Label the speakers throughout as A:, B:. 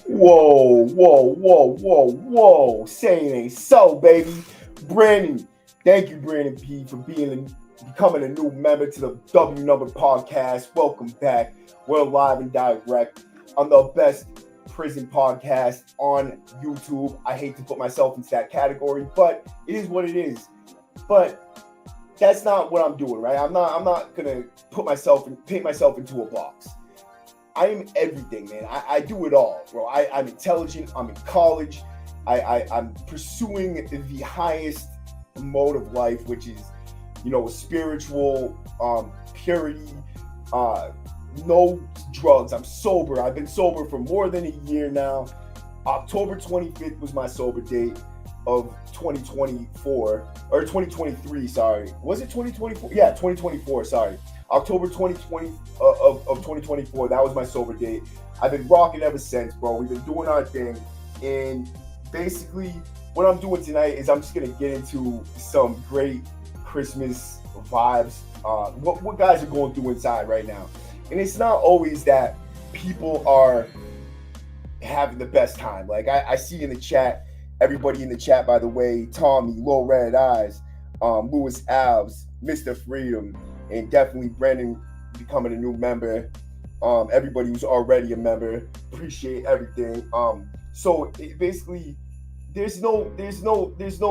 A: Whoa. Say it ain't so, baby. Brandon, thank you, Brandon P, for becoming a new member to the W Number Podcast. Welcome back. We're live and direct on the best prison podcast on YouTube. I hate to put myself into that category, but it is what it is. But that's not what I'm doing, right? I'm not gonna paint myself into a box. I am everything, man. I do it all, bro. I'm intelligent. I'm in college. I'm pursuing the highest mode of life, which is, spiritual purity, no drugs. I'm sober. I've been sober for more than a year now. October 25th was my sober date of 2024 or 2023. Sorry, was it 2024? Yeah, 2024. Sorry. October 2020 of 2024. That was my sober date. I've been rocking ever since, bro. We've been doing our thing, and basically, what I'm doing tonight is I'm just gonna get into some great Christmas vibes. What guys are going through inside right now, and it's not always that people are having the best time. Like I see in the chat, everybody in the chat, by the way, Tommy, Low Red Eyes, Lewis Alves, Mr. Freedom, and definitely Brandon becoming a new member. Everybody who's already a member, appreciate everything. So basically, there's no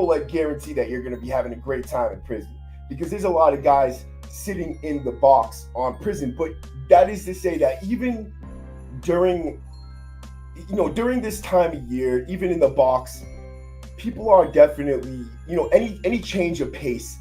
A: like guarantee that you're gonna be having a great time in prison, because there's a lot of guys sitting in the box on prison. But that is to say that even during this time of year, even in the box, people are definitely, any change of pace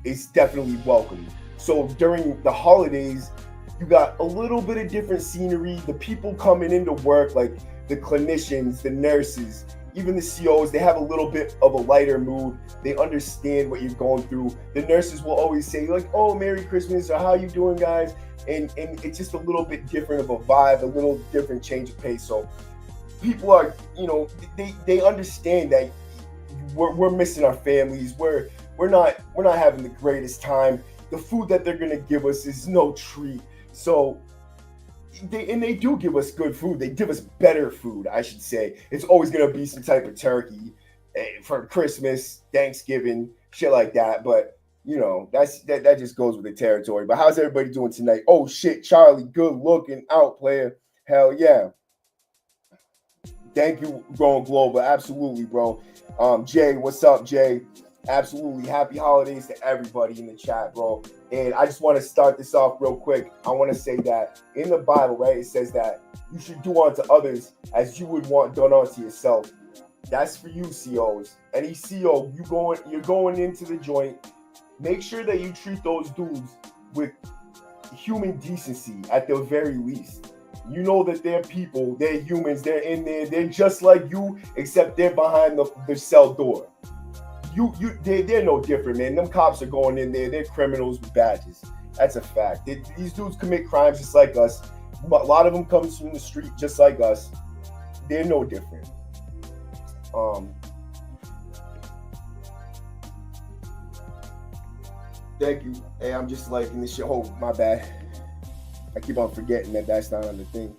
A: is definitely welcome. So during the holidays, you got a little bit of different scenery. The people coming into work, like the clinicians, the nurses, even the COs, they have a little bit of a lighter mood. They understand what you're going through. The nurses will always say, like, "Oh, Merry Christmas," or "How you doing, guys?" And it's just a little bit different of a vibe, a little different change of pace. So people are, they understand that we're missing our families. We're not having the greatest time. The food that they're gonna give us is no treat. So they do give us good food. They give us better food, I should say. It's always gonna be some type of turkey for Christmas, Thanksgiving, shit like that. But that just goes with the territory. But how's everybody doing tonight? Oh shit, Charlie, good looking out, player. Hell yeah. Thank you, Going Global. Absolutely, bro. Jay, what's up, Jay? Absolutely. Happy holidays to everybody in the chat, bro. And I just want to start this off real quick. I want to say that in the Bible, right, it says that you should do unto others as you would want done unto yourself. That's for you, COs. Any CO, you're going into the joint. Make sure that you treat those dudes with human decency at the very least. You know that they're people, they're humans, they're in there, they're just like you, except they're behind the cell door. They're no different, man. Them cops are going in there, they're criminals with badges. That's a fact. These dudes commit crimes just like us. But a lot of them comes from the street just like us. They're no different. Thank you. Hey, I'm just liking this shit. Oh, my bad. I keep on forgetting that that's not on the thing.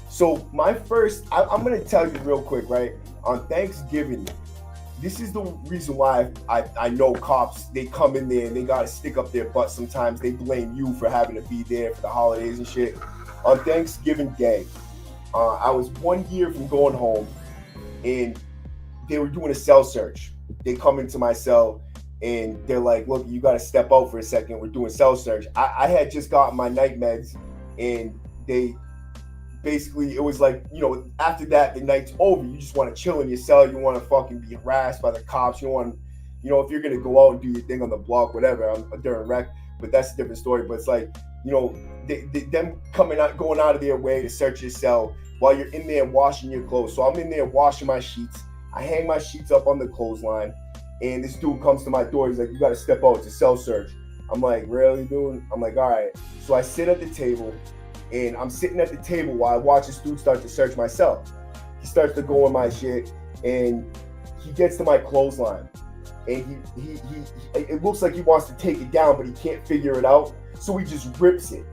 A: So I'm gonna tell you real quick, right? On Thanksgiving, this is the reason why I know cops, they come in there and they gotta stick up their butt sometimes. They blame you for having to be there for the holidays and shit. On Thanksgiving Day, I was 1 year from going home, and they were doing a cell search. They come into my cell and they're like, "Look, you got to step out for a second. We're doing cell search." I had just gotten my night meds, and they basically, it was like, after that, the night's over. You just want to chill in your cell. You want to fucking be harassed by the cops. You want, if you're going to go out and do your thing on the block, whatever, during rec, but that's a different story. But it's like, them going out of their way to search your cell while you're in there washing your clothes. So I'm in there washing my sheets. I hang my sheets up on the clothesline. And this dude comes to my door. He's like, "You got to step out. It's a cell search." I'm like, "Really, dude?" I'm like, "All right." So I sit at the table, and I'm sitting at the table while I watch this dude start to search my cell. He starts to go in my shit, and he gets to my clothesline. And it looks like he wants to take it down, but he can't figure it out. So he just rips it.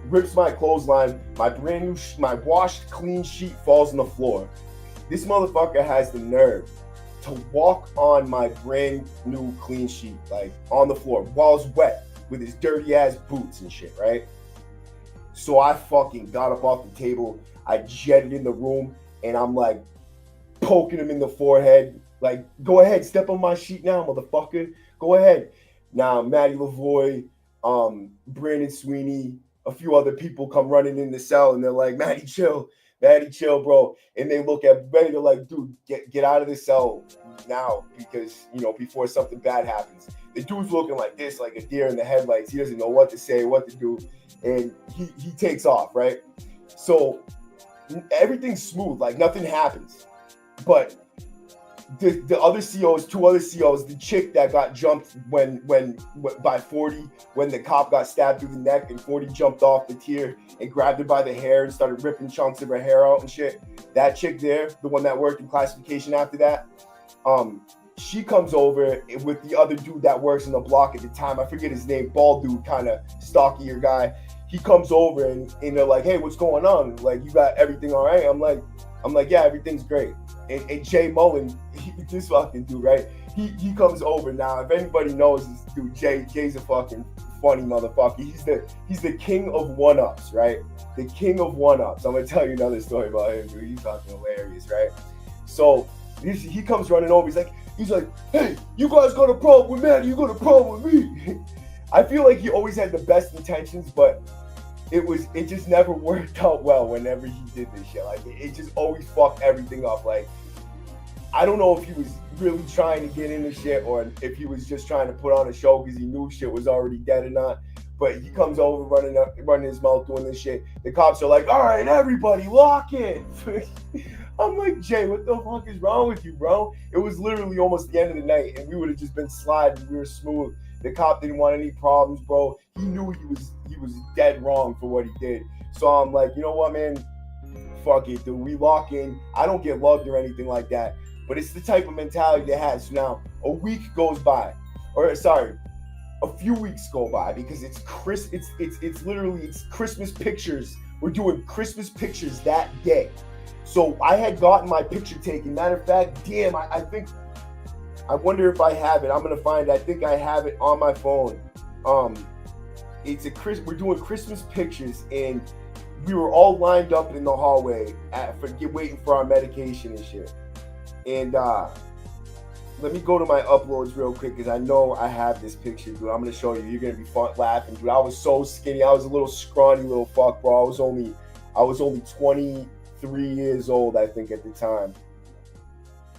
A: rips my clothesline. My brand new, my washed clean sheet falls on the floor. This motherfucker has the nerve to walk on my brand new clean sheet, like on the floor while it's wet with his dirty ass boots and shit, right? So I fucking got up off the table. I jetted in the room and I'm like poking him in the forehead. Like, go ahead, step on my sheet now, motherfucker. Go ahead. Now, Matty Lavoie, Brandon Sweeney, a few other people come running in the cell and they're like, Matty, chill, bro. And they look at Benny, they're like, dude, get out of the cell now because, before something bad happens. The dude's looking like this, like a deer in the headlights. He doesn't know what to say, what to do. And he takes off, right? So everything's smooth, like nothing happens. But the other COs, two other COs, the chick that got jumped when by 40, when the cop got stabbed through the neck and 40 jumped off the tier and grabbed her by the hair and started ripping chunks of her hair out and shit. That chick there, the one that worked in classification after that, she comes over with the other dude that works in the block at the time. I forget his name, bald dude, kind of stockier guy. He comes over and they're like, hey, what's going on? Like, you got everything all right? I'm like, yeah, everything's great. And Jay Mullen, this fucking dude, right? He comes over now. If anybody knows this dude, Jay's a fucking funny motherfucker. He's the king of one-ups, right? The king of one-ups. I'm gonna tell you another story about him, dude. He's fucking hilarious, right? So he comes running over. He's like, hey, you guys got a problem with Matt? You got a problem with me? I feel like he always had the best intentions, but it just never worked out well whenever he did this shit. Like, it just always fucked everything up. Like, I don't know if he was really trying to get into shit or if he was just trying to put on a show because he knew shit was already dead or not. But he comes over running his mouth doing this shit. The cops are like, all right, everybody, lock in. I'm like, Jay, what the fuck is wrong with you, bro? It was literally almost the end of the night, and we would have just been sliding. We were smooth. The cop didn't want any problems, bro. He knew he was dead wrong for what he did. So I'm like, you know what, man? Fuck it, dude. We lock in. I don't get loved or anything like that, but it's the type of mentality they had. So now a week goes by, a few weeks go by because it's literally Christmas pictures. We're doing Christmas pictures that day. So I had gotten my picture taken. Matter of fact, damn, I wonder if I have it. I'm gonna find it. I think I have it on my phone. We're doing Christmas pictures, and we were all lined up in the hallway waiting for our medication and shit. And let me go to my uploads real quick because I know I have this picture, dude. I'm gonna show you. You're gonna be laughing, dude. I was so skinny. I was a little scrawny little fuck, bro. I was only 23 years old, I think, at the time.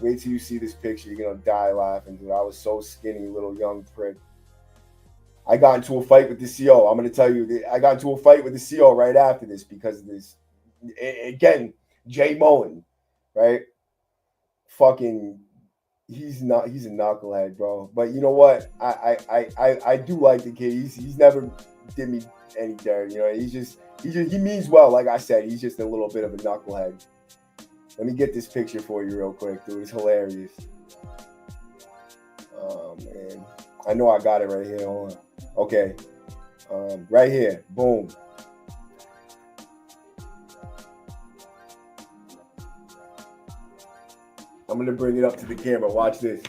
A: Wait till you see this picture. You're going to die laughing, dude. I was so skinny, little young prick. I got into a fight with the CO. I'm going to tell you, I got into a fight with the CO right after this because of this. Again, Jay Mullen, right? Fucking, he's a knucklehead, bro. But you know what? I do like the kid. He's never did me any dirt. You know, he means well. Like I said, he's just a little bit of a knucklehead. Let me get this picture for you real quick, dude. It's hilarious. Oh, man. I know I got it right here. Hold on. Okay. Right here. Boom. I'm going to bring it up to the camera. Watch this.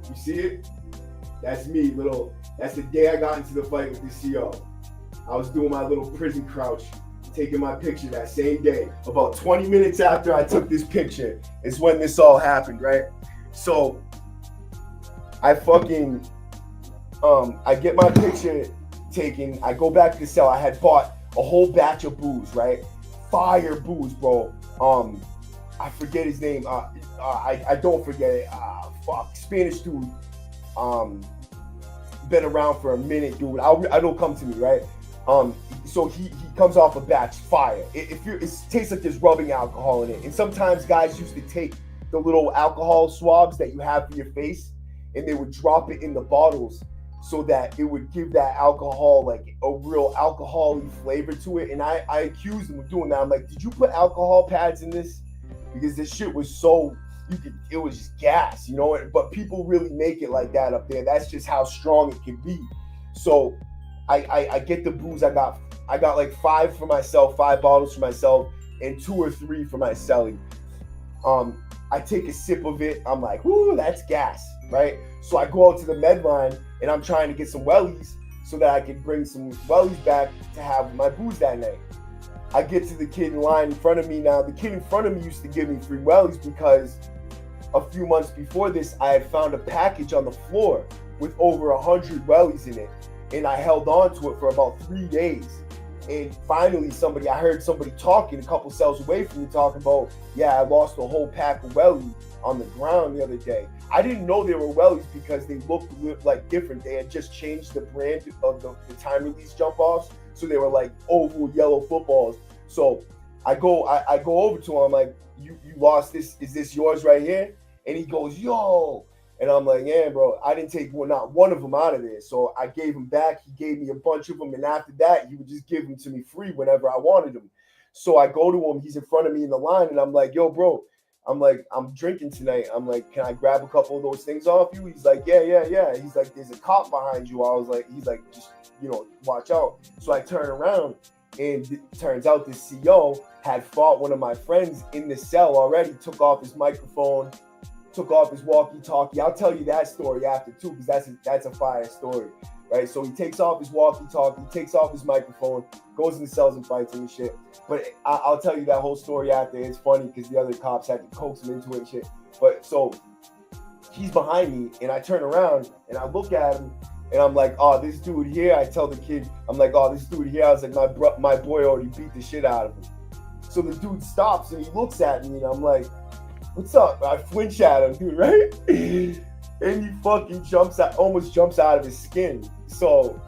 A: You see it? That's me, That's the day I got into the fight with the CO. I was doing my little prison crouch, taking my picture that same day. About 20 minutes after I took this picture is when this all happened, right? So I fucking, I get my picture taken. I go back to the cell. I had bought a whole batch of booze, right? Fire booze, bro. I forget his name. I don't forget it. Spanish dude. Been around for a minute, dude. I don't come to me, right? So he comes off a batch fire. It tastes like there's rubbing alcohol in it. And sometimes guys used to take the little alcohol swabs that you have for your face, and they would drop it in the bottles so that it would give that alcohol like a real alcohol-y flavor to it. And I accused him of doing that. I'm like, did you put alcohol pads in this? Because this shit was so it was just gas, you know. But people really make it like that up there. That's just how strong it can be. So I get the booze. I got like 5 for myself, 5 bottles for myself, and 2 or 3 for my celly. I take a sip of it. I'm like, whoo, that's gas, right? So I go out to the med line and I'm trying to get some wellies so that I can bring some wellies back to have my booze that night. I get to the kid in line in front of me. Now, the kid in front of me used to give me free wellies because a few months before this, I had found a package on the floor with over 100 wellies in it. And I held on to it for about 3 days. And finally, I heard somebody talking a couple cells away from me talking about, yeah, I lost a whole pack of wellies on the ground the other day. I didn't know they were wellies because they looked like different. They had just changed the brand of the time release jump offs. So they were like oval yellow footballs. So I go over to him. I'm like, you lost this. Is this yours right here? And he goes, yo. And I'm like, yeah, bro, I didn't take not one of them out of there. So I gave him back. He gave me a bunch of them. And after that, he would just give them to me free whenever I wanted them. So I go to him. He's in front of me in the line. And I'm like, yo, bro, I'm like, I'm drinking tonight. I'm like, can I grab a couple of those things off you? He's like, yeah. He's like, there's a cop behind you. I was like, he's like, just, watch out. So I turn around. And it turns out this CO had fought one of my friends in the cell already, took off his microphone, took off his walkie-talkie. I'll tell you that story after too, because that's a fire story, right? So he takes off his walkie-talkie, takes off his microphone, goes in the cells and fights him and shit. But I'll tell you that whole story after. It's funny because the other cops had to coax him into it and shit. But so he's behind me, and I turn around and I look at him, and I'm like, oh, this dude here. I tell the kid, I'm like, oh, this dude here. I was like, my boy already beat the shit out of him. So the dude stops and he looks at me, and I'm like, what's up? I flinch at him, dude, right? And he fucking almost jumps out of his skin. So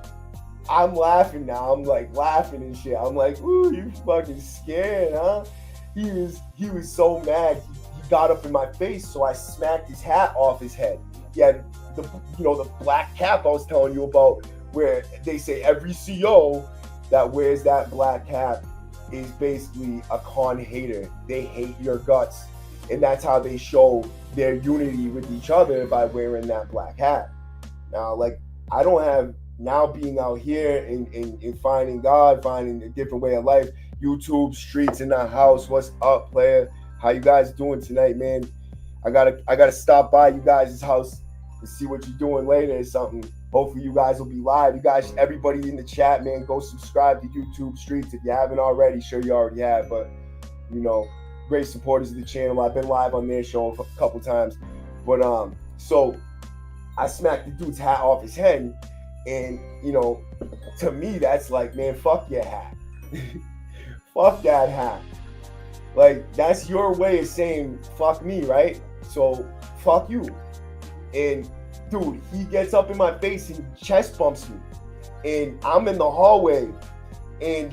A: I'm laughing now. I'm like laughing and shit. I'm like, ooh, you fucking scared, huh? He was so mad. He got up in my face, so I smacked his hat off his head. He had the black cap I was telling you about, where they say every CO that wears that black cap is basically a con hater. They hate your guts. And that's how they show their unity with each other, by wearing that black hat. Now, like, I don't have, now being out here and finding God, finding a different way of life, YouTube, streets, in the house. What's up, player? How you guys doing tonight, man? I gotta stop by you guys' house and see what you're doing later or something. Hopefully you guys will be live. You guys, everybody in the chat, man, go subscribe to YouTube Streets if you haven't already. Sure you already have, but great supporters of the channel. I've been live on their show a couple times. But so I smacked the dude's hat off his head, and to me that's like, man, fuck your hat. Fuck that hat. Like, that's your way of saying fuck me, right? So fuck you. And dude, he gets up in my face and chest bumps me, and I'm in the hallway, and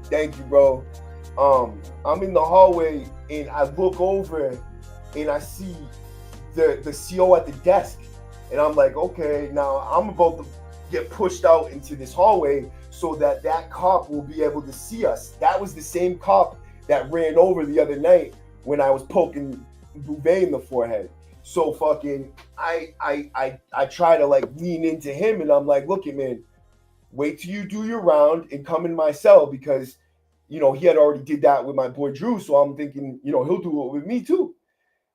A: thank you, bro. I'm in the hallway, and I look over and I see the CO at the desk, and I'm like, okay, now I'm about to get pushed out into this hallway so that cop will be able to see us. That was the same cop that ran over the other night when I was poking Bouvet in the forehead. So fucking, I try to like lean into him, and I'm like, look, man, wait till you do your round and come in my cell, because he had already did that with my boy Drew. So I'm thinking, he'll do it with me too.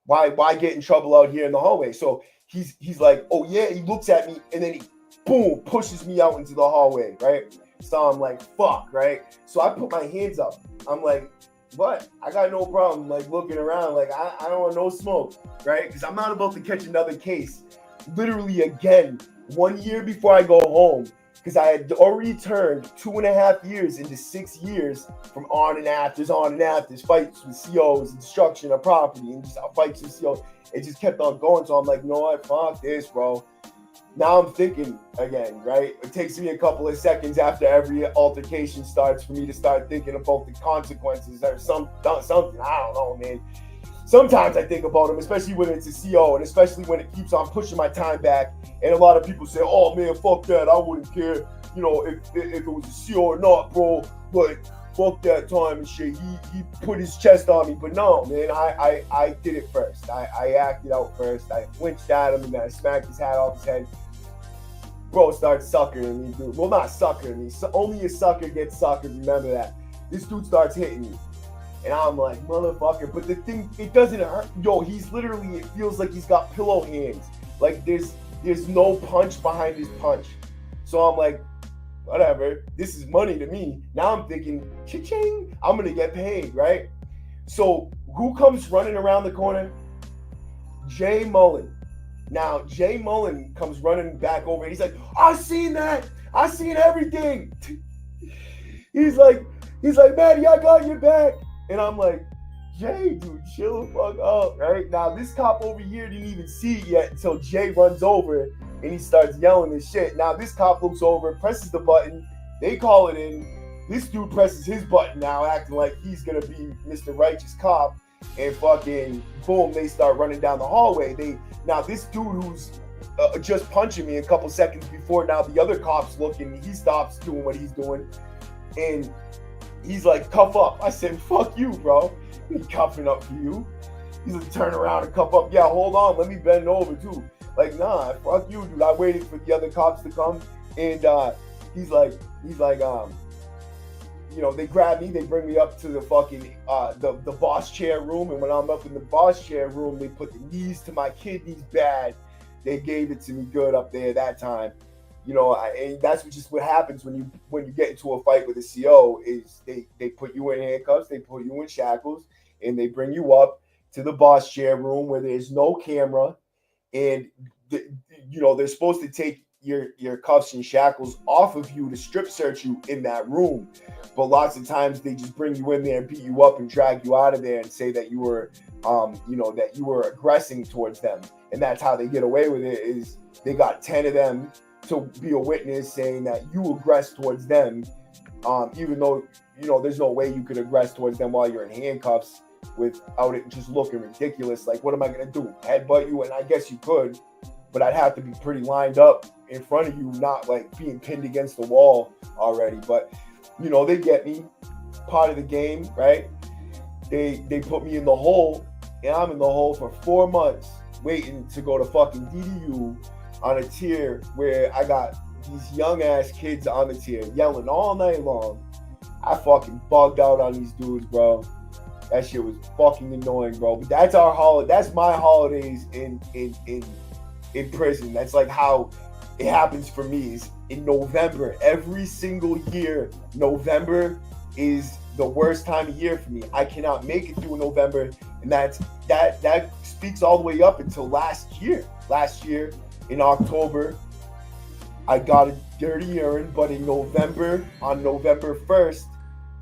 A: Why get in trouble out here in the hallway? So he's like, oh yeah, he looks at me, and then he boom pushes me out into the hallway, right? So I'm like, fuck, right? So I put my hands up. I'm like, what? I got no problem, like, looking around, like, I don't want no smoke, right? Because I'm not about to catch another case. Literally, again, 1 year before I go home, because I had already turned 2.5 years into 6 years from on and afters, fights with COs, destruction of property, and just fights with COs. It just kept on going. So I'm like, you know what? Fuck this, bro. Now I'm thinking again, right? It takes me a couple of seconds after every altercation starts for me to start thinking about the consequences or something. I don't know, man. Sometimes I think about them, especially when it's a CO, and especially when it keeps on pushing my time back. And a lot of people say, oh man, fuck that, I wouldn't care, if it was a CO or not, bro. But fuck that time and shit. He put his chest on me, but no, man, I did it first. I acted out first. I flinched at him and then I smacked his hat off his head. Bro starts suckering me, dude. Well, not suckering me. So only a sucker gets suckered. Remember that. This dude starts hitting me. And I'm like, motherfucker. But the thing, it doesn't hurt. Yo, he's literally, it feels like he's got pillow hands. Like there's no punch behind his punch. So I'm like, whatever. This is money to me. Now I'm thinking, cha-ching, I'm going to get paid, right? So who comes running around the corner? Jay Mullen. Now, Jay Mullen comes running back over and he's like, I seen that. I seen everything. He's like, Maddie, I got your back. And I'm like, Jay, dude, chill the fuck up, right? Now, this cop over here didn't even see it yet until Jay runs over and he starts yelling this shit. Now, this cop looks over, presses the button. They call it in. This dude presses his button now, acting like he's going to be Mr. Righteous Cop. And fucking, boom, they start running down the hallway. Now, this dude who's just punching me a couple seconds before, now the other cop's looking. He stops doing what he's doing. And he's like, cuff up. I said, fuck you, bro. He cuffing up for you. He's like, turn around and cuff up. Yeah, hold on. Let me bend over, too. Like, nah, fuck you, dude. I waited for the other cops to come. And he's like, you know, they grab me. They bring me up to the fucking, the boss chair room. And when I'm up in the boss chair room, they put the knees to my kidneys bad. They gave it to me good up there that time. You know, and that's just what happens when you get into a fight with a CO is they put you in handcuffs, they put you in shackles, and they bring you up to the boss chair room where there's no camera, and you know they're supposed to take your cuffs and shackles off of you to strip search you in that room, but lots of times they just bring you in there and beat you up and drag you out of there and say that you were, that you were aggressing towards them, and that's how they get away with it. Is they got 10 of them to be a witness saying that you aggress towards them, even though, you know, there's no way you could aggress towards them while you're in handcuffs without it just looking ridiculous. Like, what am I going to do? Headbutt you? And I guess you could, but I'd have to be pretty lined up in front of you, not like being pinned against the wall already. But, you know, they get me, part of the game, right? They put me in the hole, and I'm in the hole for 4 months waiting to go to fucking DDU on a tier where I got these young ass kids on the tier yelling all night long. I fucking bugged out on these dudes, bro. That shit was fucking annoying, bro. But that's our holiday. That's my holidays in prison. That's like how it happens for me. Is in November every single year. November is the worst time of year for me. I cannot make it through November, and that speaks all the way up until last year. Last year, in October, I got a dirty urine, but in November, on November 1st,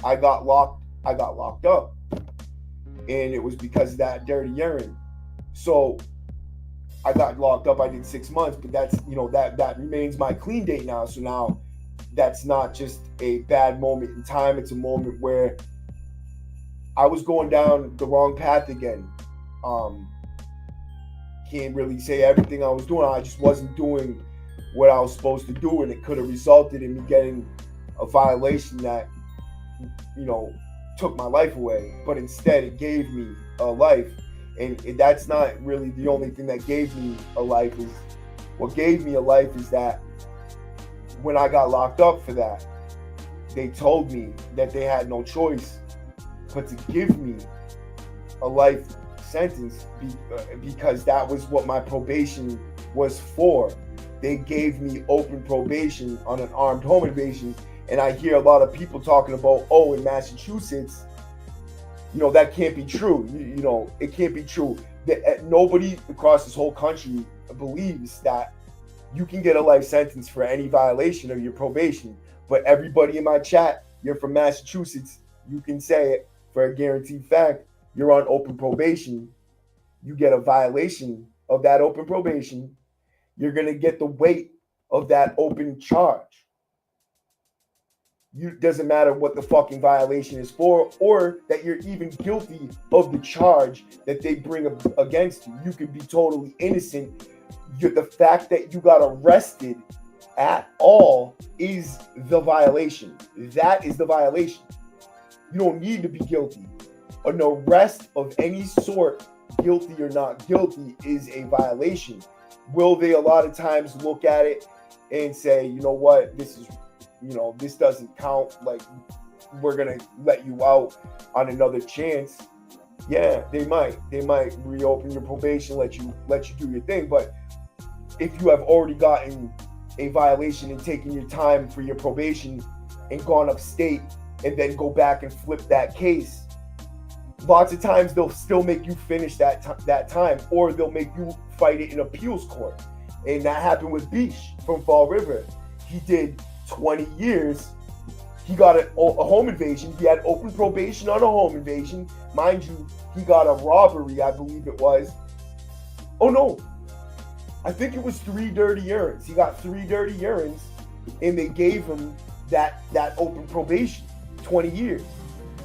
A: I got locked up. And it was because of that dirty urine. So I got locked up. I did 6 months, but that's, you know, that remains my clean date now. So now that's not just a bad moment in time. It's a moment where I was going down the wrong path again. Can't really say everything I was doing. I just wasn't doing what I was supposed to do, and it could have resulted in me getting a violation that, you know, took my life away. But instead, it gave me a life, and that's not really the only thing that gave me a life. Is what gave me a life is that when I got locked up for that, they told me that they had no choice but to give me a life sentence because that was what my probation was for. They gave me open probation on an armed home invasion. And I hear a lot of people talking about, oh, in Massachusetts, you know, that can't be true. You know, it can't be true. Nobody across this whole country believes that you can get a life sentence for any violation of your probation. But everybody in my chat, you're from Massachusetts, you can say it for a guaranteed fact. You're on open probation. You get a violation of that open probation. You're going to get the weight of that open charge. Doesn't matter what the fucking violation is for, or that you're even guilty of the charge that they bring against you. You could be totally innocent. The fact that you got arrested at all is the violation. That is the violation. You don't need to be guilty. An arrest of any sort, guilty or not guilty, is a violation. Will they a lot of times look at it and say, you know what, this is, this doesn't count, like we're gonna let you out on another chance? Yeah, they might reopen your probation, let you do your thing. But if you have already gotten a violation and taken your time for your probation and gone upstate and then go back and flip that case, lots of times they'll still make you finish that time, or they'll make you fight it in appeals court. And that happened with Beach from Fall River. He did 20 years. He got a home invasion. He had open probation on a home invasion. Mind you, he got a robbery, I believe it was. Oh no, I think it was 3 dirty errands. He got 3 dirty errands, and they gave him that open probation, 20 years.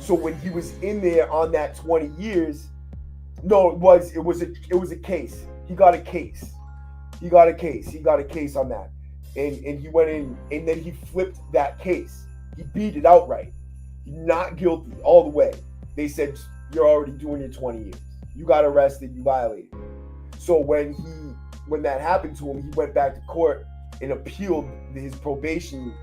A: So when he was in there on that 20 years, no, it was a case. He got a case. He got a case on that. And he went in, and then he flipped that case. He beat it outright. Not guilty all the way. They said, you're already doing your 20 years. You got arrested, you violated. So when that happened to him, he went back to court and appealed his probation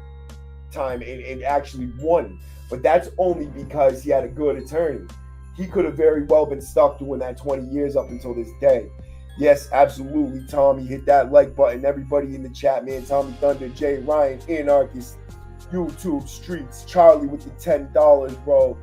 A: time and actually won. But that's only because he had a good attorney. He could have very well been stuck doing that 20 years up until this day. Yes, absolutely, Tommy. Hit that like button. Everybody in the chat, man. Tommy Thunder, Jay Ryan, Anarchist, YouTube Streets, Charlie with the $10, bro.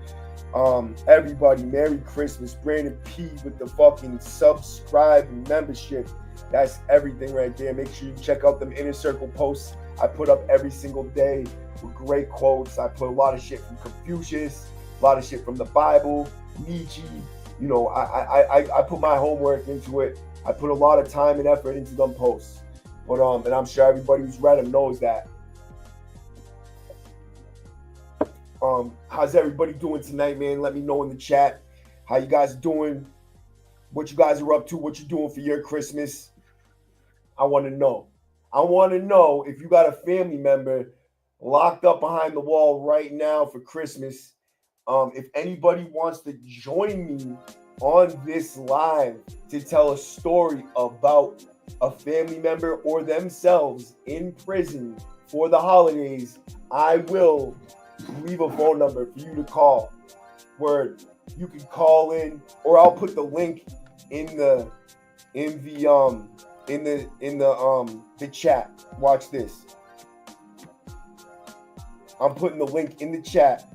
A: Everybody, Merry Christmas. Brandon P with the fucking subscribe and membership. That's everything right there. Make sure you check out them Inner Circle posts I put up every single day with great quotes. I put a lot of shit from Confucius, a lot of shit from the Bible, Nietzsche. I put my homework into it. I put a lot of time and effort into them posts. But and I'm sure everybody who's read them knows that. How's everybody doing tonight, man? Let me know in the chat how you guys are doing, what you guys are up to, what you're doing for your Christmas. I want to know. I want to know if you got a family member locked up behind the wall right now for Christmas. If anybody wants to join me on this live to tell a story about a family member or themselves in prison for the holidays, I will leave a phone number for you to call. Word. You can call in, or I'll put the link in the chat. Watch this. I'm putting the link in the chat.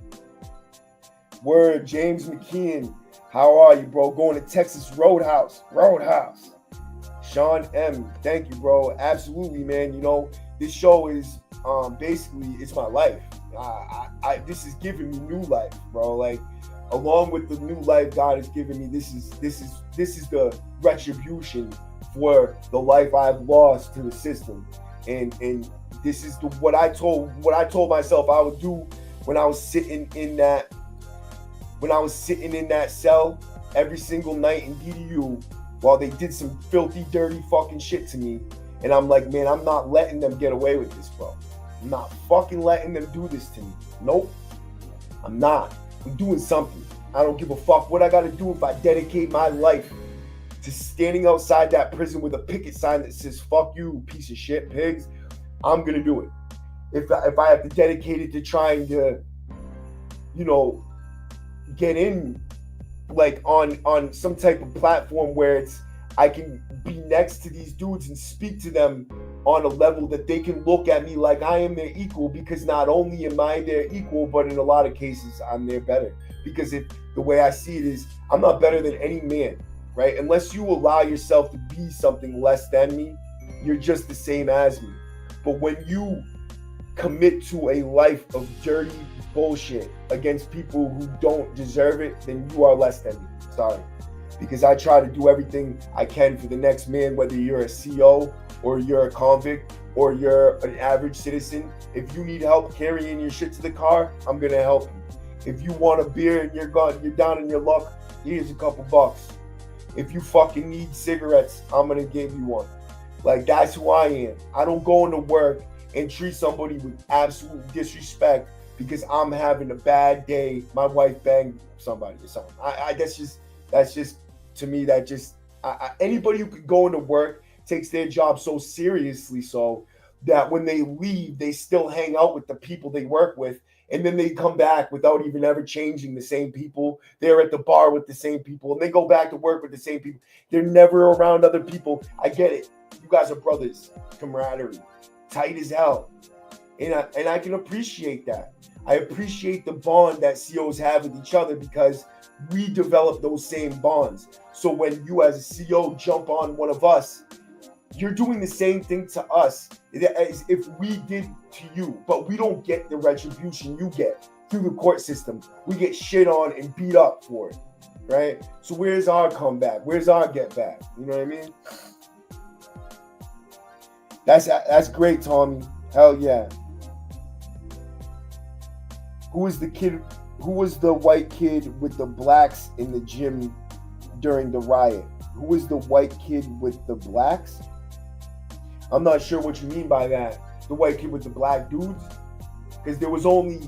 A: Word, James McKeon. How are you, bro? Going to Texas Roadhouse. Sean M. Thank you, bro. Absolutely, man. This show is basically, it's my life. This is giving me new life, bro. Like, along with the new life God has given me, this is the retribution for the life I've lost to the system. And this is what I told myself I would do when I was sitting in that cell every single night in DDU while they did some filthy, dirty fucking shit to me. And I'm like, man, I'm not letting them get away with this, bro. I'm not fucking letting them do this to me. Nope. I'm not. I'm doing something. I don't give a fuck what I gotta do if I dedicate my life to standing outside that prison with a picket sign that says, fuck you, piece of shit, pigs. I'm gonna do it. If I have to dedicate it to trying to, get in, like, on some type of platform where I can be next to these dudes and speak to them on a level that they can look at me like I am their equal, because not only am I their equal, but in a lot of cases I'm their better. Because the way I see it is, I'm not better than any man, right? Unless you allow yourself to be something less than me, you're just the same as me. But when you commit to a life of dirty bullshit against people who don't deserve it, then you are less than me. Sorry. Because I try to do everything I can for the next man, whether you're a CO or you're a convict or you're an average citizen. If you need help carrying your shit to the car, I'm gonna help you. If you want a beer and you're down in your luck, here's a couple bucks. If you fucking need cigarettes, I'm gonna give you one. Like, that's who I am. I don't go into work and treat somebody with absolute disrespect because I'm having a bad day. My wife banged somebody or something. That's just to me that just anybody who could go into work takes their job so seriously so that when they leave, they still hang out with the people they work with. And then they come back without even ever changing the same people. They're at the bar with the same people and they go back to work with the same people. They're never around other people. I get it. You guys are brothers, camaraderie, tight as hell. And I can appreciate that. I appreciate the bond that COs have with each other because we develop those same bonds. So when you as a CO jump on one of us, you're doing the same thing to us as if we did to you, but we don't get the retribution you get through the court system. We get shit on and beat up for it, right? So where's our comeback? Where's our get back? You know what I mean? That's great, Tommy. Hell yeah. Who was the white kid with the blacks in the gym during the riot? Who was the white kid with the blacks? I'm not sure what you mean by that. The white kid with the black dudes? Because there was only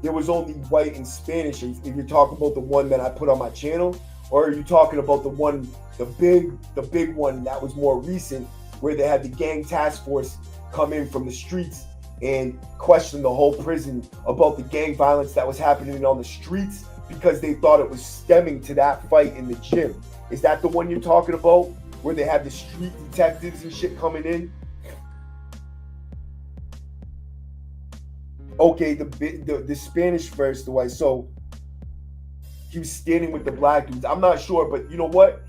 A: white and Spanish. If you're talking about the one that I put on my channel, or are you talking about the big one that was more recent, where they had the gang task force come in from the streets and question the whole prison about the gang violence that was happening on the streets because they thought it was stemming to that fight in the gym? Is that the one you're talking about, where they had the street detectives and shit coming in? Okay, the Spanish verse, the white. So he was standing with the black dudes. I'm not sure, but you know what?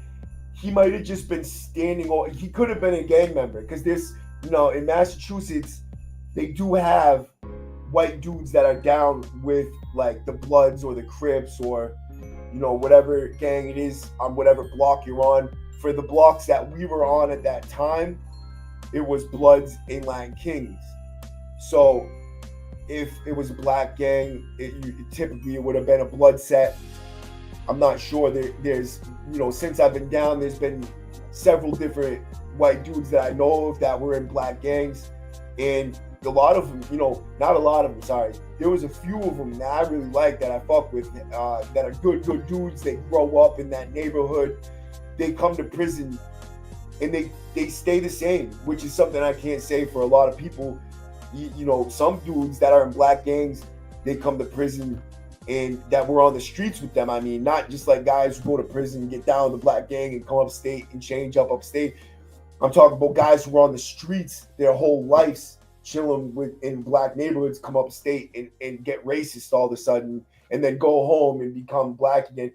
A: He might have just been standing, or he could have been a gang member, because there's, in Massachusetts, they do have white dudes that are down with like the Bloods or the Crips or whatever gang it is on whatever block you're on. For the blocks that we were on at that time, it was Bloods and Land Kings. So if it was a black gang, typically it would have been a blood set. I'm not sure. There's since I've been down, there's been several different white dudes that I know of that were in black gangs, and a lot of them, not a lot of them, sorry. There was a few of them that I really like, that I fuck with, that are good dudes. They grow up in that neighborhood. They come to prison and they stay the same, which is something I can't say for a lot of people. Some dudes that are in black gangs, they come to prison and that were on the streets with them. I mean, not just like guys who go to prison, get down with the black gang and come upstate and change up upstate. I'm talking about guys who were on the streets their whole lives, chilling in black neighborhoods, come upstate and get racist all of a sudden, and then go home and become black again.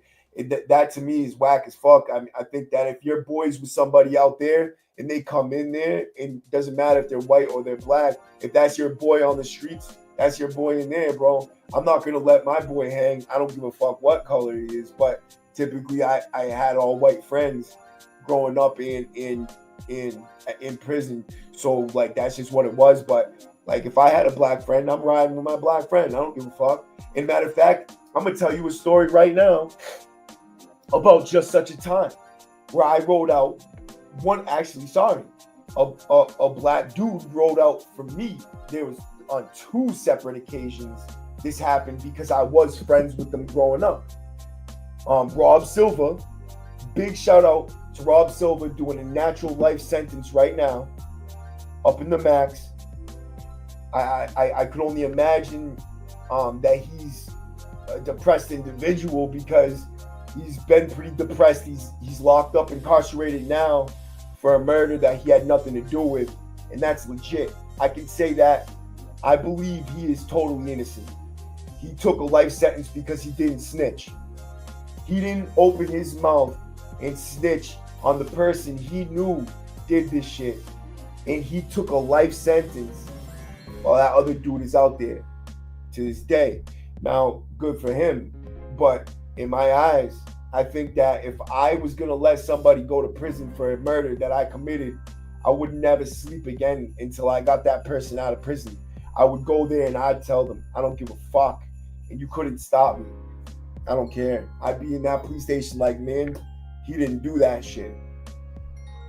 A: That to me is whack as fuck. I think that if you're boys with somebody out there and they come in there, and it doesn't matter if they're white or they're black, if that's your boy on the streets, that's your boy in there, bro. I'm not gonna let my boy hang. I don't give a fuck what color he is. But typically, I had all white friends growing up in prison, so like that's just what it was. But like if I had a black friend, I'm riding with my black friend. I don't give a fuck. And matter of fact, I'm gonna tell you a story right now about just such a time where I rode out. A black dude rode out for me. There was on 2 separate occasions this happened because I was friends with them growing up. Rob Silva, big shout out to Rob Silva, doing a natural life sentence right now, up in the max. I could only imagine that he's a depressed individual because he's been pretty depressed. He's locked up, incarcerated now for a murder that he had nothing to do with, and that's legit. I can say that I believe he is totally innocent. He took a life sentence because he didn't snitch. He didn't open his mouth and snitch on the person he knew did this shit, and he took a life sentence while that other dude is out there to this day. Now, good for him, but in my eyes, I think that if I was going to let somebody go to prison for a murder that I committed, I would never sleep again until I got that person out of prison. I would go there and I'd tell them, I don't give a fuck, and you couldn't stop me. I don't care. I'd be in that police station like, man, he didn't do that shit.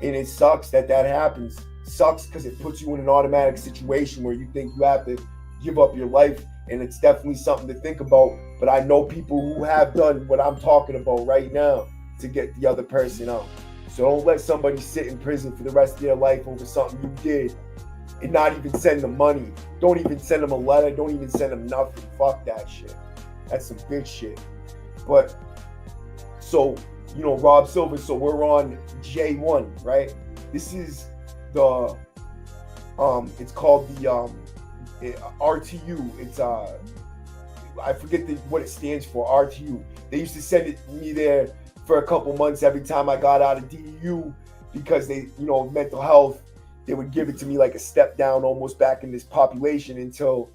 A: And it sucks that happens. It sucks because it puts you in an automatic situation where you think you have to give up your life, and it's definitely something to think about. But I know people who have done what I'm talking about right now to get the other person out. So don't let somebody sit in prison for the rest of their life over something you did and not even send them money. Don't even send them a letter. Don't even send them nothing. Fuck that shit. That's some bitch shit. But so, Rob Silver, so we're on J1, right? This is the it's called the RTU. It's I forget what it stands for, RTU. They used to send me there for a couple months every time I got out of DU because they, mental health, they would give it to me like a step down almost back in this population until,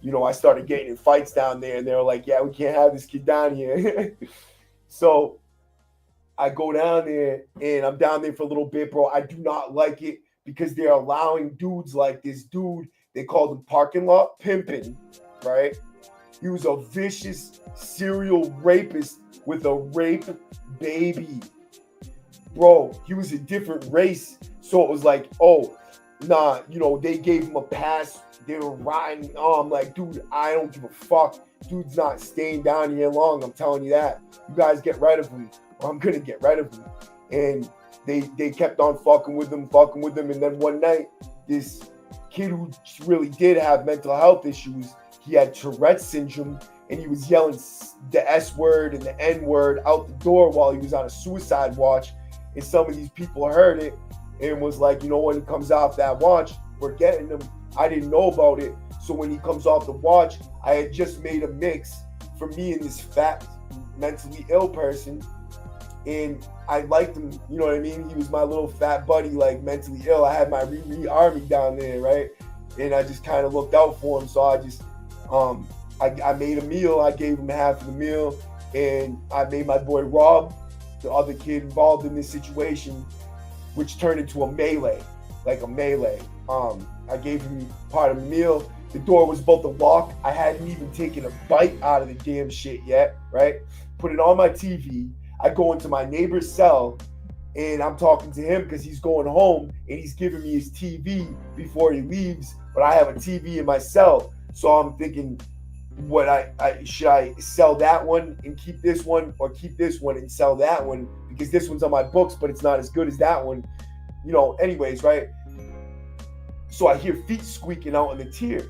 A: I started getting in fights down there and they were like, yeah, we can't have this kid down here. So I go down there and I'm down there for a little bit, bro. I do not like it because they're allowing dudes like this dude, they called him parking lot pimping, right? He was a vicious serial rapist with a rape baby. Bro, he was a different race. So it was like, oh, nah, they gave him a pass. They were riding. I'm like, dude, I don't give a fuck. Dude's not staying down here long. I'm telling you that. You guys get rid of him, or I'm going to get rid of him. And they kept on fucking with him. And then one night, this kid who really did have mental health issues, he had Tourette's syndrome, and he was yelling the S word and the N word out the door while he was on a suicide watch. And some of these people heard it and was like, when he comes off that watch, we're getting him. I didn't know about it. So when he comes off the watch, I had just made a mix for me and this fat, mentally ill person. And I liked him, you know what I mean? He was my little fat buddy, like mentally ill. I had my Riri army down there, right? And I just kind of looked out for him. So I just, I made a meal. I gave him half of the meal. And I made my boy Rob, the other kid involved in this situation, which turned into a melee. I gave him part of the meal. The door was about to lock. I hadn't even taken a bite out of the damn shit yet, right? Put it on my TV. I go into my neighbor's cell and I'm talking to him because he's going home and he's giving me his TV before he leaves, but I have a TV in my cell. So I'm thinking, what should I sell that one and keep this one, or keep this one and sell that one because this one's on my books, but it's not as good as that one, anyways, right? So I hear feet squeaking out in the tier.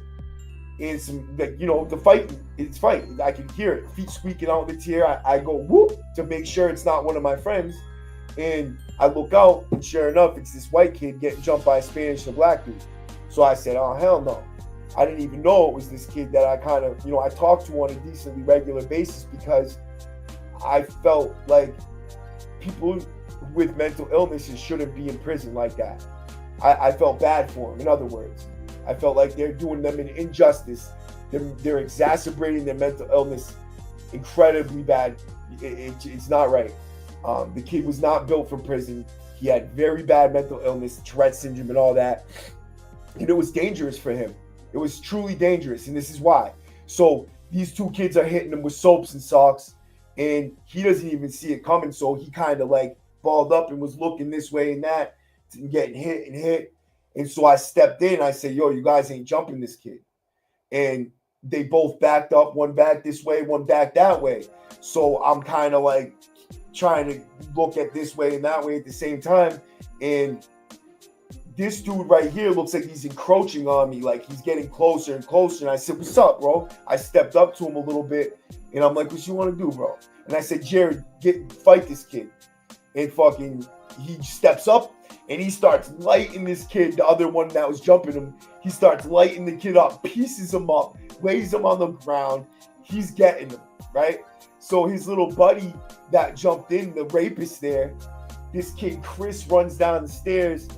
A: And some, the fight, it's fight. I can hear it, feet squeaking out in the tier. I go whoop to make sure it's not one of my friends. And I look out, and sure enough, it's this white kid getting jumped by a Spanish and black dude. So I said, oh, hell no. I didn't even know it was this kid that I kind of, I talked to on a decently regular basis because I felt like people with mental illnesses shouldn't be in prison like that. I felt bad for them, in other words. I felt like they're doing them an injustice. They're exacerbating their mental illness incredibly bad. It's not right. The kid was not built for prison. He had very bad mental illness, Tourette's syndrome and all that. And it was dangerous for him. It was truly dangerous, and this is why. So these two kids are hitting him with soaps and socks, and he doesn't even see it coming, so he kind of like balled up and was looking this way and that, and getting hit. And so I stepped in. I said, yo, you guys ain't jumping this kid. And they both backed up, one back this way, one back that way. So I'm kind of like trying to look at this way and that way at the same time. And this dude right here looks like he's encroaching on me, like he's getting closer and closer. And I said, what's up, bro? I stepped up to him a little bit, and I'm like, what you want to do, bro? And I said, Jared, fight this kid. And fucking, he steps up, and he starts lighting this kid, the other one that was jumping him. He starts lighting the kid up, pieces him up, lays him on the ground. He's getting him, right? So his little buddy that jumped in, the rapist there, this kid, Chris, runs down the stairs,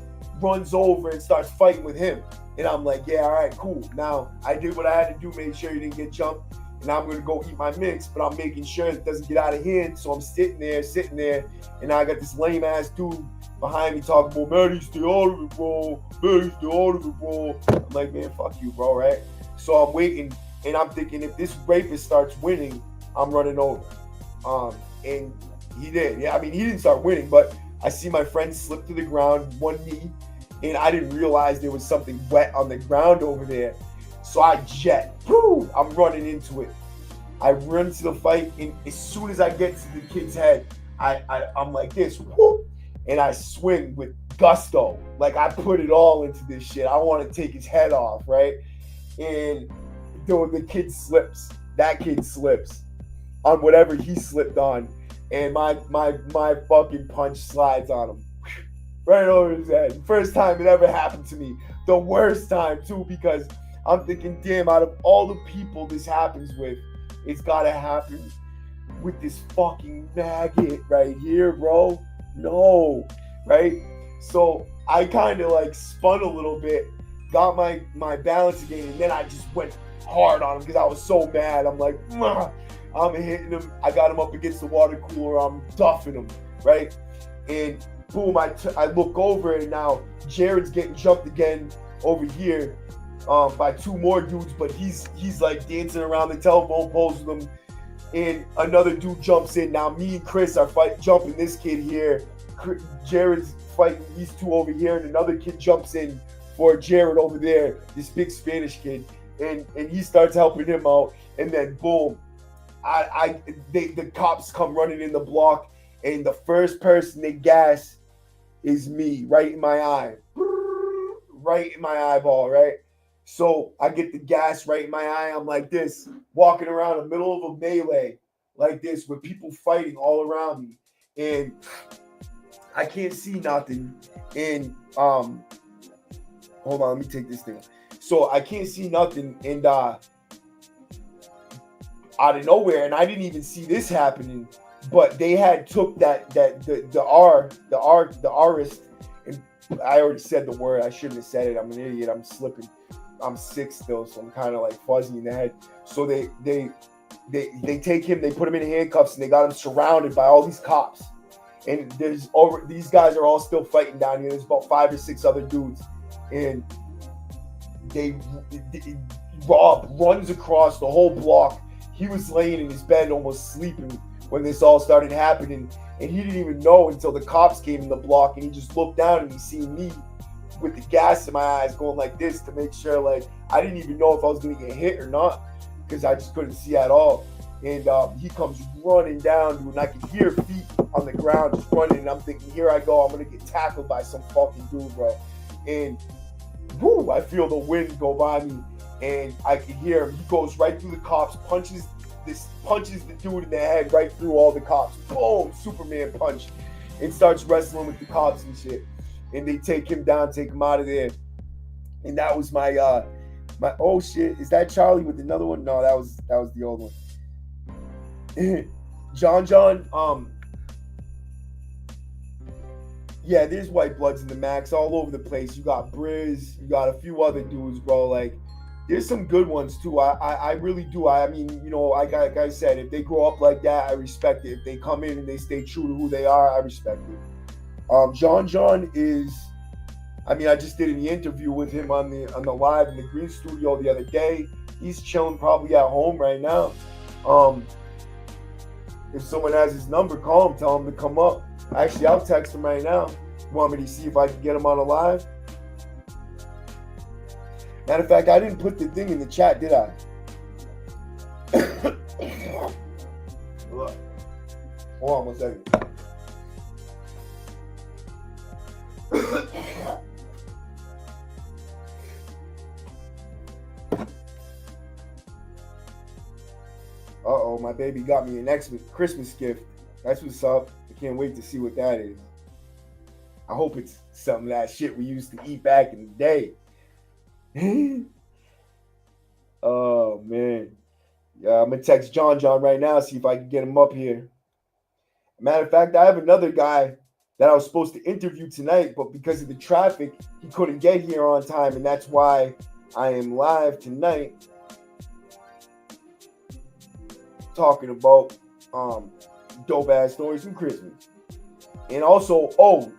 A: runs over and starts fighting with him. And I'm like, yeah, all right, cool. Now, I did what I had to do, made sure he didn't get jumped. And I'm going to go eat my mix, but I'm making sure it doesn't get out of hand. So I'm sitting there, and I got this lame-ass dude behind me talking about, man, stay out of it, bro. Man, stay out of it, bro. I'm like, man, fuck you, bro, right? So I'm waiting, and I'm thinking, if this rapist starts winning, I'm running over. And he did. Yeah, I mean, he didn't start winning, but I see my friend slip to the ground, one knee, and I didn't realize there was something wet on the ground over there. So I jet. Woo! I'm running into it. I run to the fight, and as soon as I get to the kid's head, I'm like this, whoop, and I swing with gusto. Like I put it all into this shit. I want to take his head off, right? And the kid slips. That kid slips on whatever he slipped on, and my fucking punch slides on him right over his head. First time it ever happened to me. The worst time too, because I'm thinking, damn, out of all the people this happens with, it's gotta happen with this fucking maggot right here, bro. No, right? So I kind of like spun a little bit, got my balance again, and then I just went hard on him because I was so mad. I'm like, I'm hitting him. I got him up against the water cooler. I'm duffing him, right? And boom, I look over, and now Jared's getting jumped again over here by two more dudes, but he's like dancing around the telephone poles with them, and another dude jumps in. Now me and Chris are jumping this kid here. Jared's fighting these two over here, and another kid jumps in for Jared over there, this big Spanish kid, and he starts helping him out, and then boom, the cops come running in the block, and the first person they gas is me, right in my eye, right in my eyeball, right? So I get the gas right in my eye. I'm like this, walking around the middle of a melee like this with people fighting all around me, and I can't see nothing. And hold on, let me take this thing. So I can't see nothing, and out of nowhere, and I didn't even see this happening, but they had took the artist, and I already said the word. I shouldn't have said it. I'm an idiot. I'm slipping. I'm sick still, so I'm kind of like fuzzy in the head. So they take him, they put him in handcuffs, and they got him surrounded by all these cops. And these guys are all still fighting down here. There's about 5 or 6 other dudes, and Rob runs across the whole block. He was laying in his bed almost sleeping when this all started happening, and he didn't even know until the cops came in the block, and he just looked down and he seen me with the gas in my eyes going like this to make sure, like, I didn't even know if I was going to get hit or not because I just couldn't see at all. And he comes running down, dude, and I can hear feet on the ground just running, and I'm thinking, here I go, I'm going to get tackled by some fucking dude, bro. And whoo, I feel the wind go by me, and I can hear him. He goes right through the cops, punches the dude in the head right through all the cops. Boom, Superman punch, and starts wrestling with the cops and shit. And they take him down, take him out of there. And that was my oh shit, is that Charlie with another one? No, that was the old one. John, yeah, there's white bloods in the max all over the place. You got Briz, you got a few other dudes, bro. Like, there's some good ones too. I really do. I mean, you know, like I said, if they grow up like that, I respect it. If they come in and they stay true to who they are, I respect it. John is, I mean, I just did an interview with him on the live in the Green Studio the other day. He's chilling probably at home right now. If someone has his number, call him, tell him to come up. Actually, I'll text him right now. You want me to see if I can get him on a live? Matter of fact, I didn't put the thing in the chat, did I? Hold on 1 second. Uh-oh, my baby got me an Christmas gift. That's what's up. I can't wait to see what that is. I hope it's some of that shit we used to eat back in the day. Oh, man. Yeah, I'm going to text John right now, see if I can get him up here. Matter of fact, I have another guy that I was supposed to interview tonight, but because of the traffic, he couldn't get here on time, and that's why I am live tonight talking about dope-ass stories from Christmas. And also,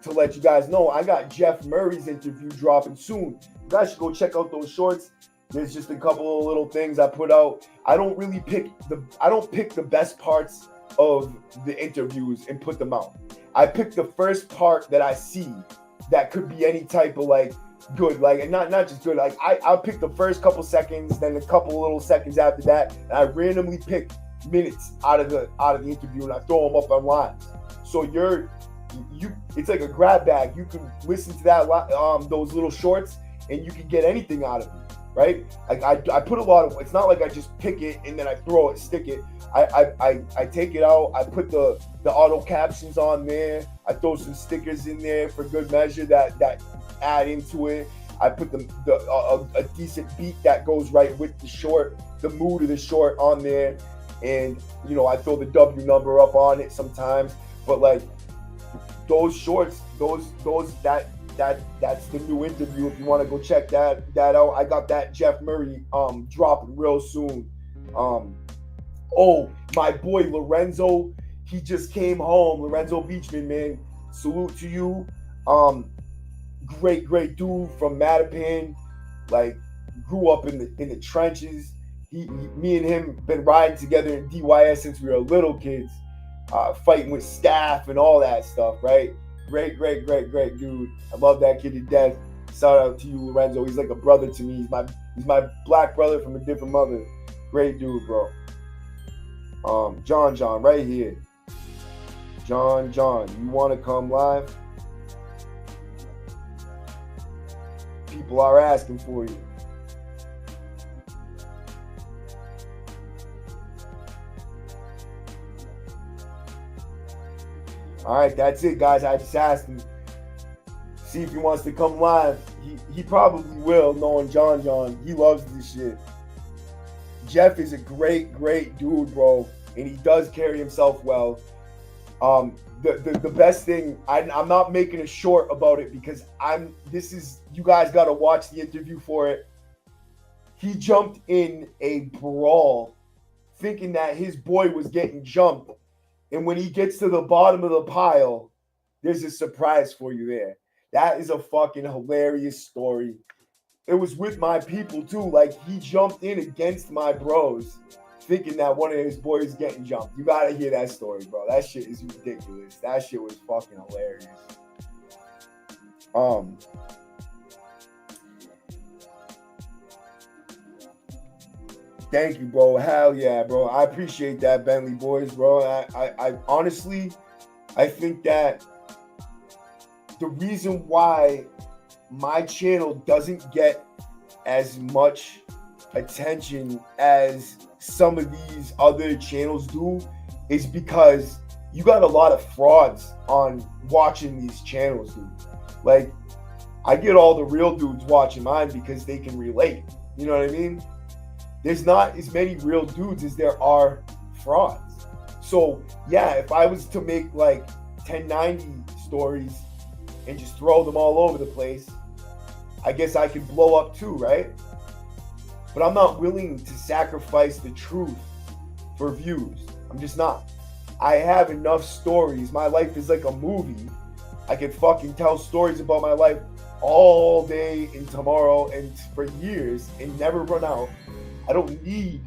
A: to let you guys know, I got Jeff Murray's interview dropping soon. You guys should go check out those shorts. There's just a couple of little things I put out. I don't pick the best parts of the interviews and put them out. I pick the first part that I see that could be any type of like good. Like, and not just good. Like, I'll pick the first couple seconds, then a couple little seconds after that, and I randomly pick minutes out of the interview, and I throw them up online. So it's like a grab bag. You can listen to that those little shorts, and you can get anything out of it, right? Like, I put a lot of. It's not like I just pick it and then I throw it, stick it. I take it out. I put the auto captions on there. I throw some stickers in there for good measure that add into it. I put a decent beat that goes right with the short, the mood of the short on there, and I throw the W number up on it sometimes. But like those shorts, that's the new interview. If you want to go check that out, I got that Jeff Murray dropping real soon. Oh, my boy Lorenzo, he just came home. Lorenzo Beachman, man, salute to you. Great dude from Mattapan. Like, grew up in the trenches. Me and him been riding together in DYS since we were little kids, fighting with staff and all that stuff, right? Great dude. I love that kid to death. Shout out to you, Lorenzo. He's like a brother to me. He's my black brother from a different mother. Great dude, bro. John, right here. John, you want to come live? People are asking for you. All right, that's it, guys. I just asked him, see if he wants to come live. He probably will, knowing John. He loves this shit. Jeff is a great dude, bro, and he does carry himself well. The best thing, I'm not making a short about it because you guys got to watch the interview for it. He jumped in a brawl thinking that his boy was getting jumped. And when he gets to the bottom of the pile, there's a surprise for you there. That is a fucking hilarious story. It was with my people too. Like, he jumped in against my bros, thinking that one of his boys getting jumped. You gotta hear that story, bro. That shit is ridiculous. That shit was fucking hilarious. Thank you, bro. Hell yeah, bro. I appreciate that, Bentley boys, bro. I honestly, I think that the reason why my channel doesn't get as much attention as some of these other channels do is because you got a lot of frauds on watching these channels, dude. Like, I get all the real dudes watching mine because they can relate. You know what I mean? There's not as many real dudes as there are frauds. So yeah, if I was to make like 1090 stories and just throw them all over the place, I guess I could blow up too, right? But I'm not willing to sacrifice the truth for views. I'm just not. I have enough stories. My life is like a movie. I could fucking tell stories about my life all day and tomorrow and for years and never run out. I don't need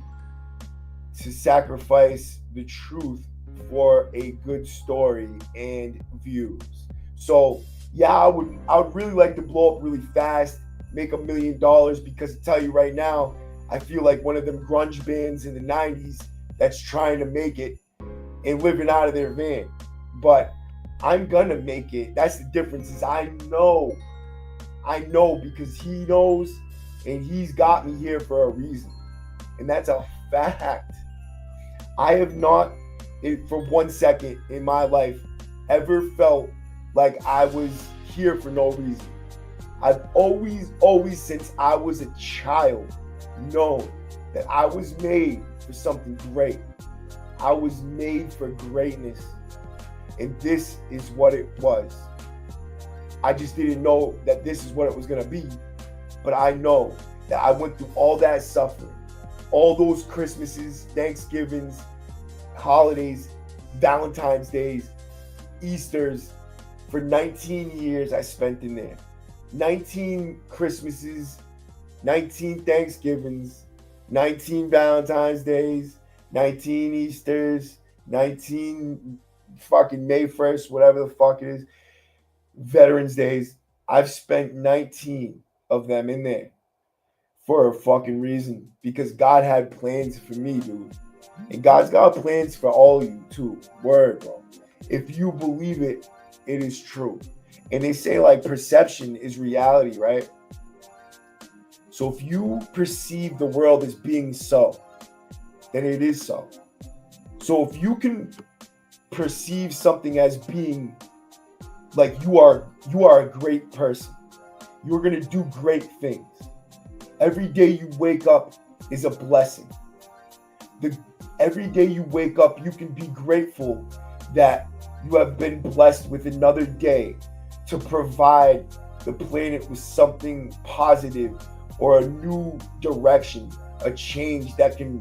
A: to sacrifice the truth for a good story and views. So yeah, I would really like to blow up really fast, make $1 million, because I tell you right now, I feel like one of them grunge bands in the 90s that's trying to make it and living out of their van. But I'm gonna make it. That's the difference, is I know because he knows, and he's got me here for a reason. And that's a fact. I have not, for 1 second in my life, ever felt like I was here for no reason. I've always, since I was a child, known that I was made for something great. I was made for greatness. And this is what it was. I just didn't know that this is what it was going to be. But I know that I went through all that suffering. All those Christmases, Thanksgivings, holidays, Valentine's Days, Easters, for 19 years I spent in there. 19 Christmases, 19 Thanksgivings, 19 Valentine's Days, 19 Easters, 19 fucking May 1st, whatever the fuck it is, Veterans Days. I've spent 19 of them in there for a fucking reason because God had plans for me, dude. And God's got plans for all of you too. Word, bro. If you believe it, it is true. And they say like perception is reality, right? So if you perceive the world as being so, then it is so. So if you can perceive something as being like you are a great person, you're going to do great things. Every day you wake up is a blessing. Every day you wake up, you can be grateful that you have been blessed with another day to provide the planet with something positive or a new direction, a change that can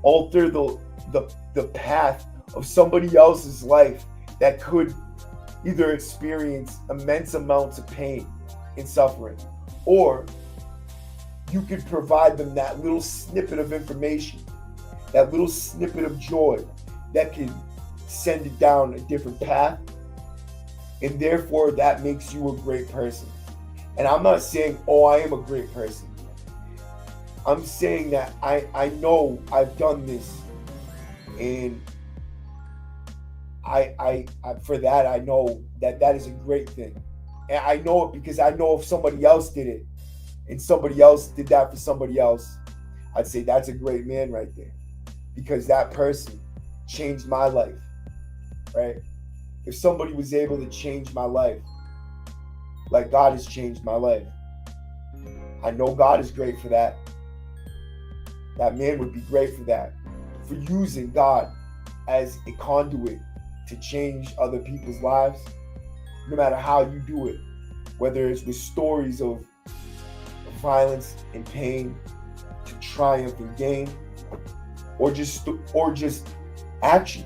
A: alter the path of somebody else's life that could either experience immense amounts of pain and suffering, or you could provide them that little snippet of information, that little snippet of joy that can send it down a different path, and therefore that makes you a great person. And I'm not saying, oh, I am a great person. I'm saying that I know I've done this, and I for that I know that is a great thing. And I know it because I know if somebody else did it and somebody else did that for somebody else, I'd say that's a great man right there, because that person changed my life, right? If somebody was able to change my life like God has changed my life, I know God is great for that. That man would be great for that, for using God as a conduit to change other people's lives, no matter how you do it, whether it's with stories of violence and pain to triumph and gain, or just action.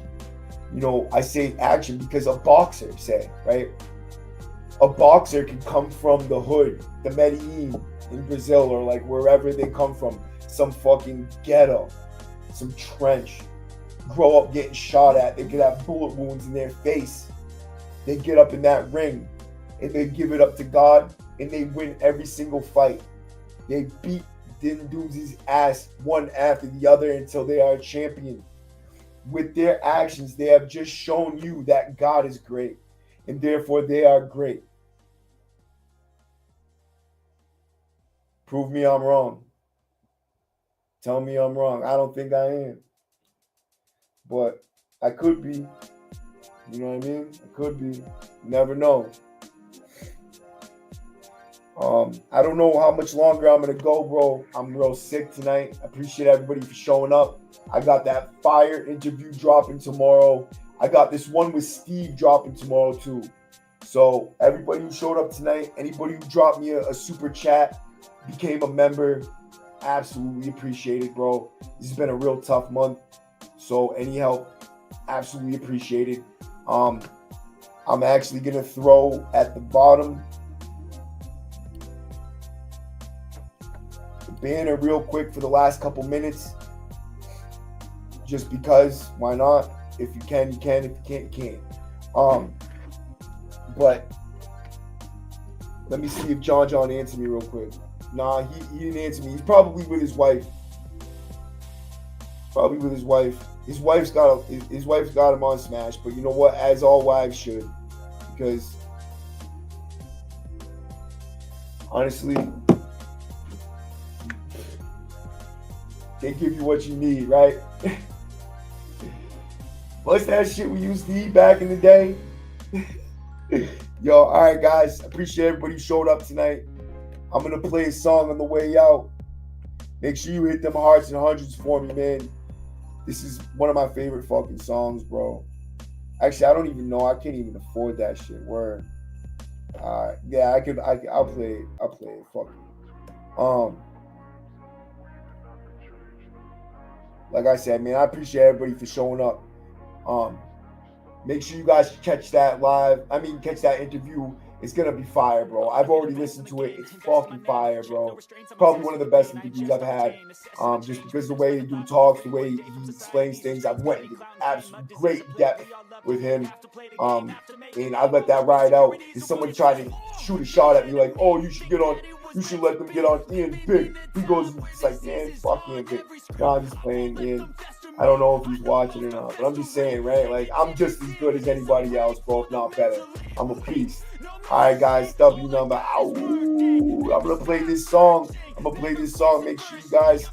A: You know, I say action because a boxer, say, right? A boxer can come from the hood, the Medellin in Brazil, or like wherever they come from, some fucking ghetto, some trench, grow up getting shot at. They could have bullet wounds in their face. They get up in that ring and they give it up to God and they win every single fight. They beat them dudes' ass one after the other until they are a champion. With their actions, they have just shown you that God is great, and therefore they are great. Prove me I'm wrong. Tell me I'm wrong. I don't think I am. But I could be. You know what I mean? I could be. You never know. I don't know how much longer I'm gonna go, bro. I'm real sick tonight. I appreciate everybody for showing up. I got that fire interview dropping tomorrow. I got this one with Steve dropping tomorrow too. So everybody who showed up tonight, anybody who dropped me a super chat, became a member, absolutely appreciate it, bro. This has been a real tough month. So any help, absolutely appreciated. I'm actually gonna throw at the bottom the banner real quick for the last couple minutes. Just because, why not? If you can, you can. If you can't, you can't. But let me see if John answered me real quick. Nah, he didn't answer me. He's probably with his wife. Probably with his wife. His wife's got him on Smash, but you know what? As all wives should, because honestly, they give you what you need, right? What's that shit we used to eat back in the day? Yo, all right, guys. Appreciate everybody who showed up tonight. I'm going to play a song on the way out. Make sure you hit them hearts and hundreds for me, man. This is one of my favorite fucking songs, bro. Actually, I don't even know. I can't even afford that shit. Word. Yeah, I'll play it. I'll play it. Fuck it. Like I said, man, I appreciate everybody for showing up. Make sure you guys catch that interview It's gonna be fire, bro. I've already listened to it. It's fucking fire, bro. Probably one of the best interviews I've had. Just because the way the dude talks, the way he explains things, I've went into absolute great depth with him. And I let that ride out. If someone tried to shoot a shot at me like, oh, you should let them get on Ian Big. He goes, it's like, man, fuck Ian Big. No, I'm just playing, man. I don't know if he's watching or not, but I'm just saying, right? Like, I'm just as good as anybody else, bro, if not better. I'm a beast. All right, guys, W number. Ow. I'm going to play this song. Make sure you guys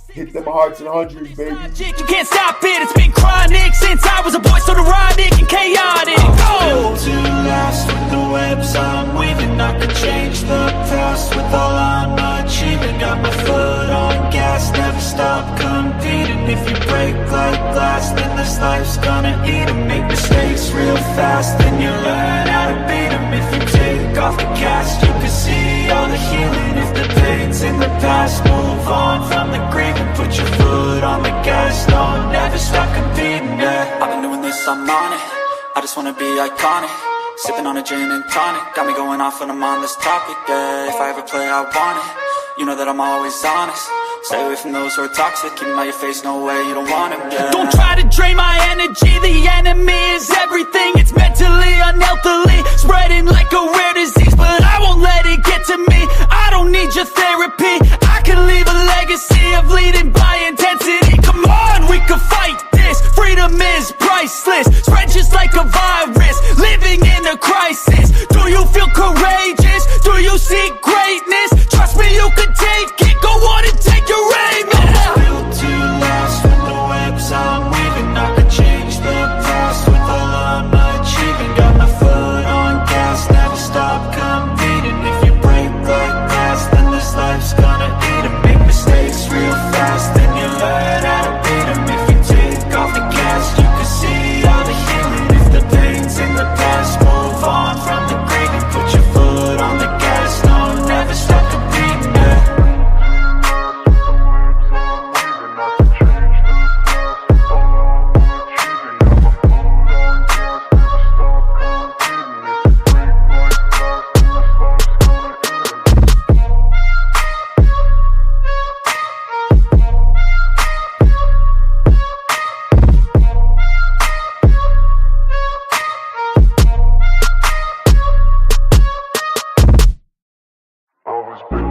A: hit them hearts and hundreds, baby.
B: You can't stop it. It's been chronic since I was a boy, so neurotic and chaotic.
C: I'm built to last with the webs I'm weaving. I could change the past with all I'm achieving. Got my foot on gas, never stop competing. If you break like glass, then this life's gonna eat 'em. Make mistakes real fast, then you learn how to beat 'em. If you take off the cast, you can see all the healing. If the pain's in the past, move on from the grieving. Put your foot on the gas, no, never stop competing, yeah. I've been doing this, I'm on it. I just wanna be iconic. Sipping on a gin and tonic, got me going off when I'm on this topic, yeah. If I ever play, I want it. You know that I'm always honest. Stay away from those who are toxic. Keep them out your face, no way, you don't want it, yeah.
B: Don't try to drain my energy. The enemy is everything. It's mentally, unhealthily spreading like a rare disease, but I won't let it get to me. I don't need your therapy. I can leave a legacy of leading by intensity. Come on, we can fight this. Freedom is priceless. Spread just like a virus. Living in a crisis. Do you feel courageous? Do you seek greatness? Trust me, you can take it. Go on and take your aim.
C: I'm built to last with the webs I'm weaving. I could change the past with all I'm achieving. Got my foot on gas, never stop competing. If you break like glass, then this life's gonna eat 'em. Make mistakes real fast, then you learn how to beat 'em. If you take off the gas, you can see all the healing. If the pain's in the past, move on from the grieving. Put your foot on the gas, no, never stop competing, yeah.
D: Always been